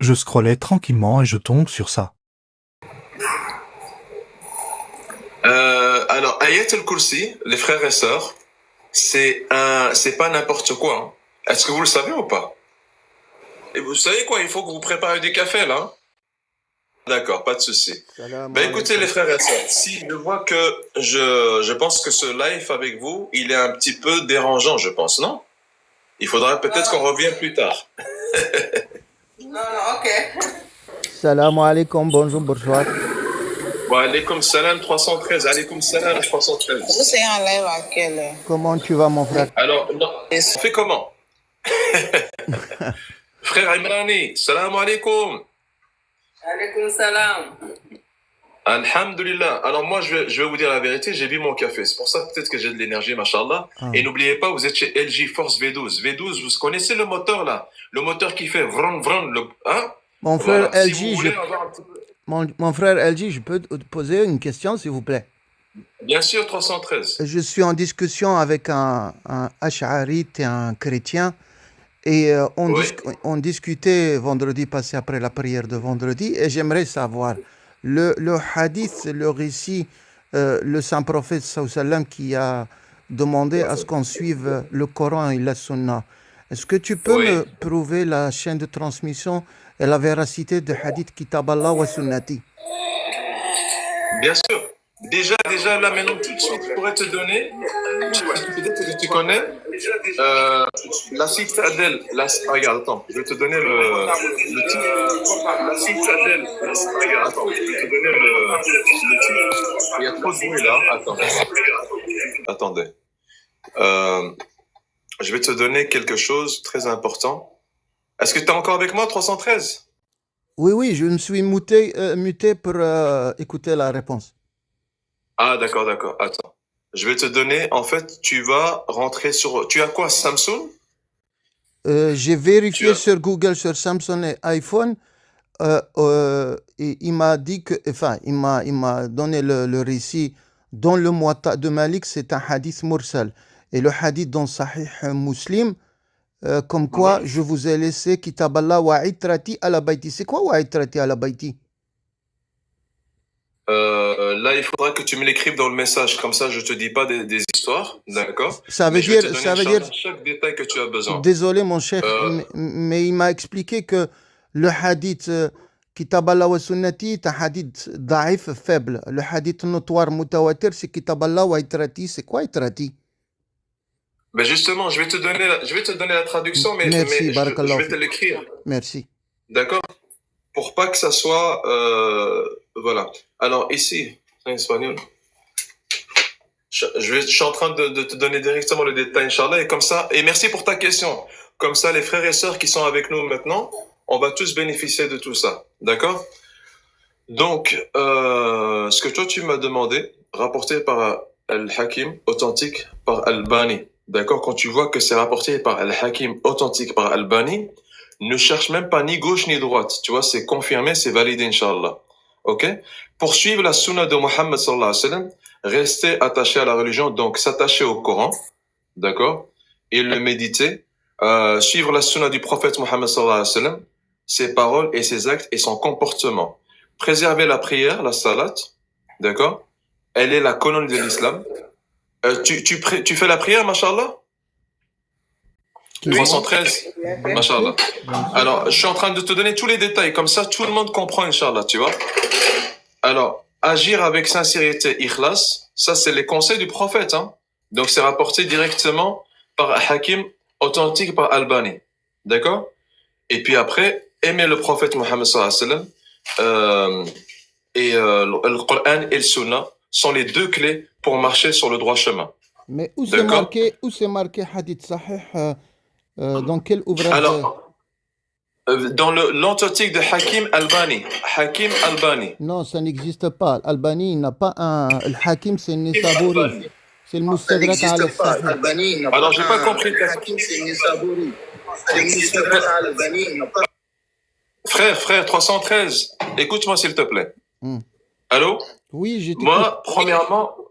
je scrollais tranquillement et je tombe sur ça. Alors, Ayat al-Kursi, les frères et sœurs, c'est pas n'importe quoi. Hein. Est-ce que vous le savez ou pas? Et vous savez quoi? Il faut que vous prépariez du café, là. D'accord, pas de souci. Salam Ben écoutez, les alaikum. frères et sœurs, si je vois que je pense que ce live avec vous, il est un petit peu dérangeant, je pense, non? Il faudra peut-être qu'on revienne plus tard. Non, ok. Salam alaikum, bonjour, bonsoir. Wa alaykoum salam 313, alaykoum salam 313. Vous c'est en live à quelle heure? Comment tu vas, mon frère? Alors, non, on fait comment? Frère Imrani, salam alaikum. Alaykoum salam. Alhamdulillah. Alors moi, je vais vous dire la vérité, j'ai bu mon café. C'est pour ça peut-être que j'ai de l'énergie, mashallah. Ah. Et n'oubliez pas, vous êtes chez LG Force V12. V12, vous connaissez le moteur là? Le moteur qui fait vron vron, hein? Mon frère Voilà. Si LG, vous voulez avoir un petit peu... mon frère LG, je peux te poser une question, s'il vous plaît? Bien sûr, 313. Je suis en discussion avec un Ash'arite et un chrétien. Et Oui. on discutait vendredi passé après la prière de vendredi. Et j'aimerais savoir, le hadith, le récit, le saint prophète sallallahu alayhi wa sallam qui a demandé à ce qu'on suive le Coran et la Sunna. Est-ce que tu peux Oui. me prouver la chaîne de transmission et la véracité de hadith Kitab Allah wa Sunnati? Bien sûr. Déjà, là, maintenant, tout de suite, je pourrais te donner, peut-être que tu connais, la citadelle. Regarde, attends, je vais te donner le titre. La citadelle. Regarde, attends, je vais te donner le titre. Il y a trop de bruit là. Attendez. Je vais te donner quelque chose de très important. Est-ce que tu es encore avec moi, 313? Oui, je me suis muté pour écouter la réponse. Ah, d'accord. Attends. Je vais te donner, en fait, tu vas rentrer sur... Tu as quoi, Samsung? J'ai vérifié sur Google, sur Samsung et iPhone. Et il m'a dit que... Enfin, il m'a donné le récit dans le Muwatta de Malik, c'est un hadith mursal. Et le hadith dans Sahih Muslim, comme quoi je vous ai laissé Kitab Allah wa itrati ala bayti. C'est quoi wa itrati ala bayti? Là, il faudra que tu me l'écrives dans le message, comme ça je te dis pas des histoires, d'accord? Ça veut Mais je vais dire, te donner chaque détail que tu as besoin. Désolé mon cher, mais il m'a expliqué que le hadith Kitab Allah wa Sunnati est un hadith daif, faible. Le hadith notoire mutawatir, c'est Kitab Allah wa itrati. C'est quoi itrati? Ben justement, je vais te donner la traduction, mais, Merci, mais je vais te l'écrire. Merci. D'accord? Pour pas que ça soit... voilà. Alors ici, en espagnol, je suis en train de te donner directement le détail, Inch'Allah, et comme ça, et merci pour ta question. Comme ça, les frères et sœurs qui sont avec nous maintenant, on va tous bénéficier de tout ça. D'accord? Donc, ce que toi tu m'as demandé, rapporté par Al-Hakim, authentique par Al-Bani. D'accord? Quand tu vois que c'est rapporté par Al-Hakim, authentique par Al-Bani, ne cherche même pas ni gauche ni droite. Tu vois, c'est confirmé, c'est validé, Inch'Allah. Ok? Pour suivre la sunna de Muhammad sallallahu alayhi wa sallam, rester attaché à la religion, donc s'attacher au Coran, d'accord? Et le méditer, suivre la sunna du prophète Muhammad sallallahu alayhi wa sallam, ses paroles et ses actes et son comportement. Préserver la prière, la salat, d'accord? Elle est la colonne de l'islam. Tu fais la prière, mashallah? 313, mashallah. Alors, je suis en train de te donner tous les détails, comme ça tout le monde comprend, Inch'Allah, tu vois. Alors, agir avec sincérité, ikhlas, ça c'est les conseils du prophète, hein. Donc c'est rapporté directement par Hakim, authentique par Albani, d'accord? Et puis après, aimer le prophète Mohammed sallallahu alayhi wa sallam, le Coran et le Sunna sont les deux clés pour marcher sur le droit chemin. Mais où c'est marqué hadith sahih dans quel ouvrage? Alors, dans l'antotique de Hakim Albani. Hakim Albani. Non, ça n'existe pas. Albani, il n'a pas un... Le Hakim, c'est Nisaburi. C'est le Mustadrak al Sahih. Alors, j'ai pas compris. Hakim, c'est Nisaburi. Frère, 313, écoute-moi s'il te plaît. Allô? Oui, j'écoute. Moi,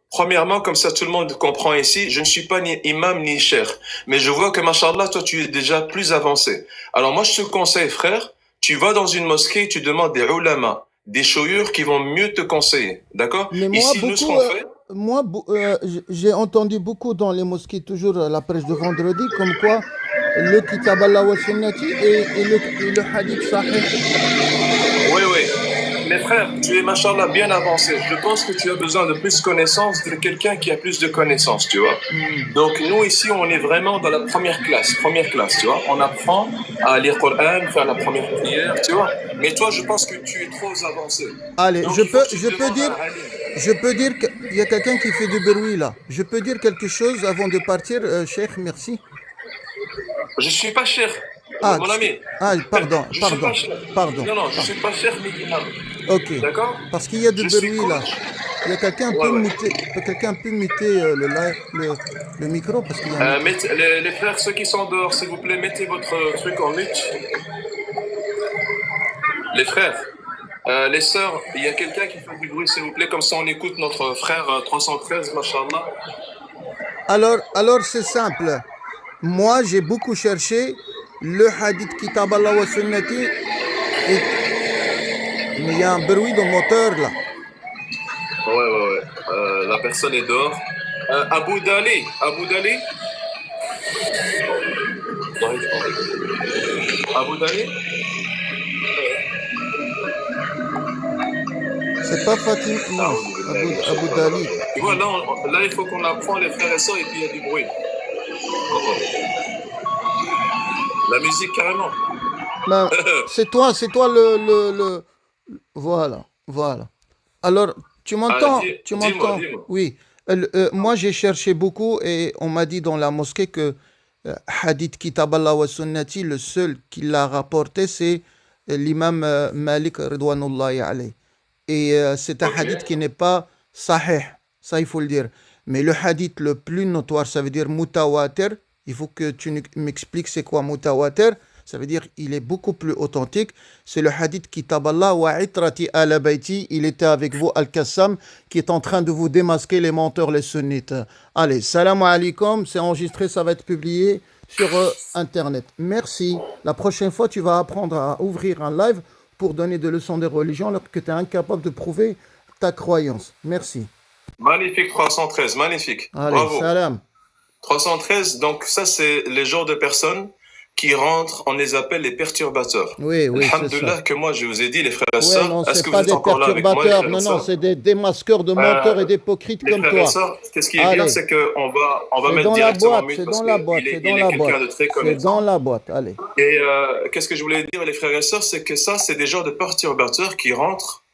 premièrement, comme ça tout le monde comprend ici, je ne suis pas ni imam ni cheikh. Mais je vois que, machallah, toi tu es déjà plus avancé. Alors moi, je te conseille, frère, tu vas dans une mosquée, tu demandes des ulama, des chouïurs qui vont mieux te conseiller. D'accord? Mais moi, Ici, nous, ce qu'on fait, j'ai entendu beaucoup dans les mosquées, toujours la presse de vendredi, comme quoi le Kitab Allah wa Sunnati et le Hadith Sahih. oui, oui. Mais frère, tu es, machallah, bien avancé. Je pense que tu as besoin de plus de connaissances de quelqu'un qui a plus de connaissances, tu vois. Donc, nous, ici, on est vraiment dans la première classe, tu vois. On apprend à lire Coran, faire la première prière, tu vois. Mais toi, je pense que tu es trop avancé. Allez, Donc, je il faut que tu peux demandes dire, à un alim. je peux dire qu'il y a quelqu'un qui fait du bruit là. Je peux dire quelque chose avant de partir, Cheikh, merci. Je suis pas cher, Ah, mon ami. pardon, Je suis pas cher. pardon. Non, non, je suis pas cher, mais Ok. d'accord? Parce qu'il y a du Je suis bruit là. coach. Il y a quelqu'un Ouais, ouais. peut muter le micro parce qu'il y a un micro. Mettez, les frères, ceux qui sont dehors, s'il vous plaît, mettez votre truc en mute. Les frères, les sœurs, il y a quelqu'un qui fait du bruit, s'il vous plaît, comme ça on écoute notre frère 313, machallah. Alors c'est simple. Moi, j'ai beaucoup cherché le hadith Kitab Allah wa Sunnati. Mais il y a un bruit de moteur là. Ouais. La personne est dehors. Abu Dali. Abu Dali. C'est pas Fatim, non, Abu Dali. Tu vois, là, il faut qu'on apprend les frères et sœurs et puis il y a du bruit. La musique carrément. Ben, c'est toi le... Voilà. Alors, tu m'entends? Dis-moi. Oui. Moi, j'ai cherché beaucoup et on m'a dit dans la mosquée que Hadith Kitab Allah wa Sunnati, le seul qui l'a rapporté, c'est l'imam Malik Ridwanullahi alayh. Et c'est un hadith qui n'est pas sahih, ça il faut le dire. Mais le hadith le plus notoire, ça veut dire mutawatir. Il faut que tu m'expliques c'est quoi mutawatir. Ça veut dire il est beaucoup plus authentique. C'est le hadith Kitab Allah wa itrati ala bayti. Il était avec vous Al-Qassam qui est en train de vous démasquer les menteurs, les sunnites. Allez, salam alaikum, c'est enregistré, ça va être publié sur Internet. Merci. La prochaine fois, tu vas apprendre à ouvrir un live pour donner des leçons de religion alors que tu es incapable de prouver ta croyance. Merci. Magnifique 313, magnifique. Allez, bravo. salam. 313, donc ça c'est les genres de personnes qui rentrent, on les appelle les perturbateurs. Oui, c'est ça. Alhamdulillah que moi je vous ai dit les frères et Ouais, sœurs, non, est-ce c'est que pas vous êtes des encore là avec moi les perturbateurs, frères et non, sœurs? c'est des démasqueurs de menteurs et d'hypocrites Les comme frères toi. et sœurs, qu'est-ce qui est Allez. bien, c'est qu'on va C'est mettre dans la directement boîte, en mute c'est parce dans la boîte, qu'il c'est est dans la quelqu'un boîte. de très C'est connaissant. dans la boîte, allez. Et qu'est-ce que je voulais dire les frères et sœurs, c'est que ça c'est des genres de perturbateurs qui rentrent